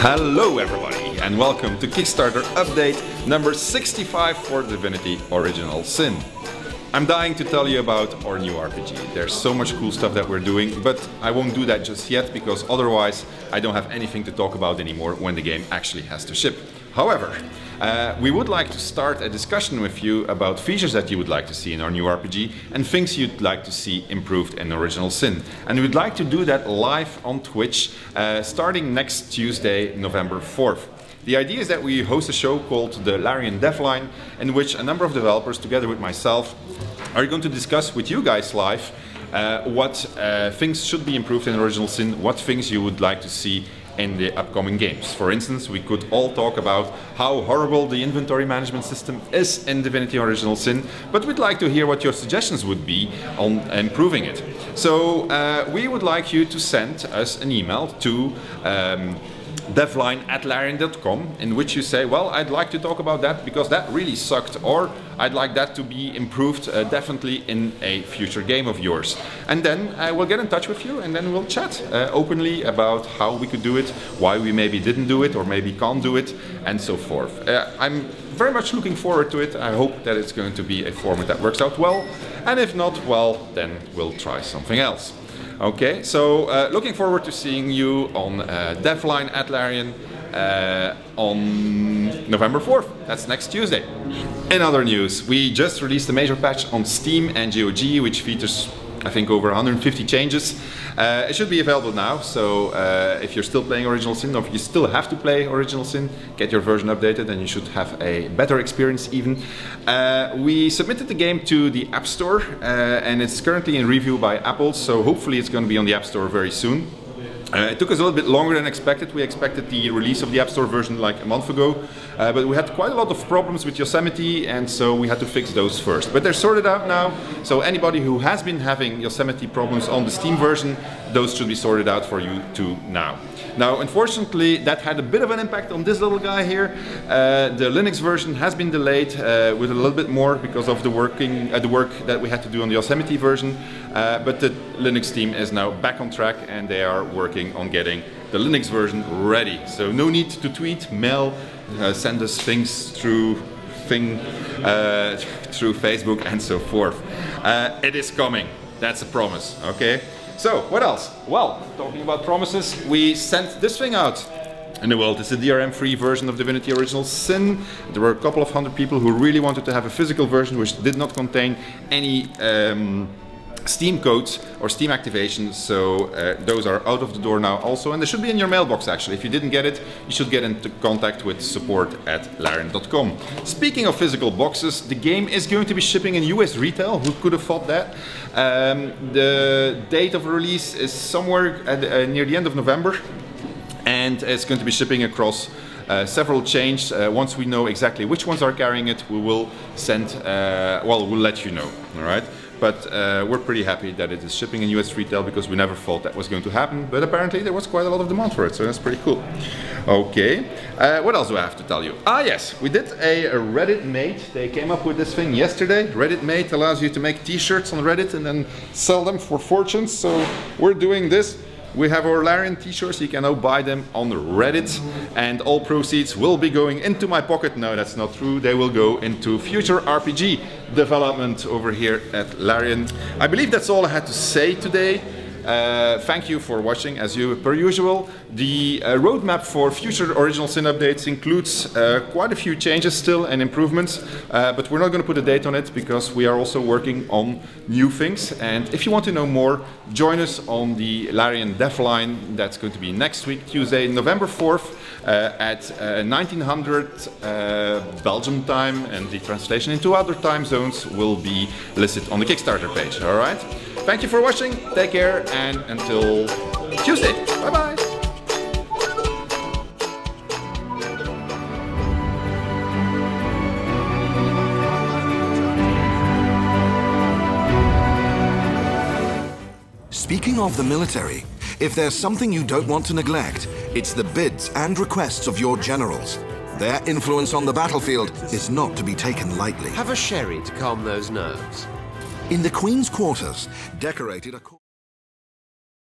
Hello everybody and welcome to Kickstarter update number 65 for Divinity Original Sin. I'm dying to tell you about our new RPG. There's so much cool stuff that we're doing, but I won't do that just yet because otherwise I don't have anything to talk about anymore when the game actually has to ship. However, we would like to start a discussion with you about features that you would like to see in our new RPG and things you'd like to see improved in Original Sin. And we'd like to do that live on Twitch starting next Tuesday, November 4th. The idea is that we host a show called the Larian Devline, in which a number of developers, together with myself, are going to discuss with you guys live what things should be improved in Original Sin, what things you would like to see in the upcoming games. For instance, we could all talk about how horrible the inventory management system is in Divinity Original Sin, but we'd like to hear what your suggestions would be on improving it. So we would like you to send us an email to devline@larian.com, in which you say, well, I'd like to talk about that because that really sucked, or I'd like that to be improved definitely in a future game of yours. And then we'll get in touch with you and then we'll chat openly about how we could do it, why we maybe didn't do it or maybe can't do it, and so forth. I'm very much looking forward to it. I hope that it's going to be a format that works out well, and if not, well, then we'll try something else. Okay, so looking forward to seeing you on devline@larian on November 4th. That's next Tuesday. In other news, we just released a major patch on Steam and GOG, which features, I think, over 150 changes. It should be available now, so if you're still playing Original Sin, or if you still have to play Original Sin, get your version updated and you should have a better experience even. We submitted the game to the App Store and it's currently in review by Apple, so hopefully it's going to be on the App Store very soon. It took us a little bit longer than expected. We expected the release of the App Store version like a month ago, but we had quite a lot of problems with Yosemite, and so we had to fix those first. But they're sorted out now, so anybody who has been having Yosemite problems on the Steam version, those should be sorted out for you too now. Now, unfortunately, that had a bit of an impact on this little guy here. The Linux version has been delayed with a little bit more because of the work that we had to do on the Yosemite version. But the Linux team is now back on track and they are working on getting the Linux version ready. So no need to tweet, mail, send us things through Facebook and so forth. It is coming. That's a promise, okay? So, what else? Well, talking about promises, we sent this thing out in the world. It's a DRM-free version of Divinity Original Sin. There were a couple of hundred people who really wanted to have a physical version which did not contain any Steam codes or Steam activations, so those are out of the door now also, and they should be in your mailbox actually. If you didn't get it, you should get into contact with support@larian.com. Speaking of physical boxes, the game is going to be shipping in US retail. Who could have thought that? The date of release is somewhere near the end of November, and it's going to be shipping across several chains. Once we know exactly which ones are carrying it, we will send, we'll let you know, all right? But we're pretty happy that it is shipping in US retail because we never thought that was going to happen, but apparently there was quite a lot of demand for it, so that's pretty cool. Okay, what else do I have to tell you? Ah yes, we did a Reddit Mate. They came up with this thing yesterday. Reddit Mate allows you to make t-shirts on Reddit and then sell them for fortunes, so we're doing this. We have our Larian t-shirts, you can now buy them on Reddit, and all proceeds will be going into my pocket. No, that's not true. They will go into future RPG development over here at Larian. I believe that's all I had to say today. Thank you for watching, as per usual. The roadmap for future Original Sin updates includes quite a few changes still and improvements, but we're not going to put a date on it because we are also working on new things. And if you want to know more, join us on the Larian Devline. That's going to be next week, Tuesday, November 4th at 1900 Belgium time, and the translation into other time zones will be listed on the Kickstarter page. All right? Thank you for watching, take care, and until Tuesday. Bye-bye. Speaking of the military, if there's something you don't want to neglect, it's the bids and requests of your generals. Their influence on the battlefield is not to be taken lightly. Have a sherry to calm those nerves. In the Queen's quarters, decorated a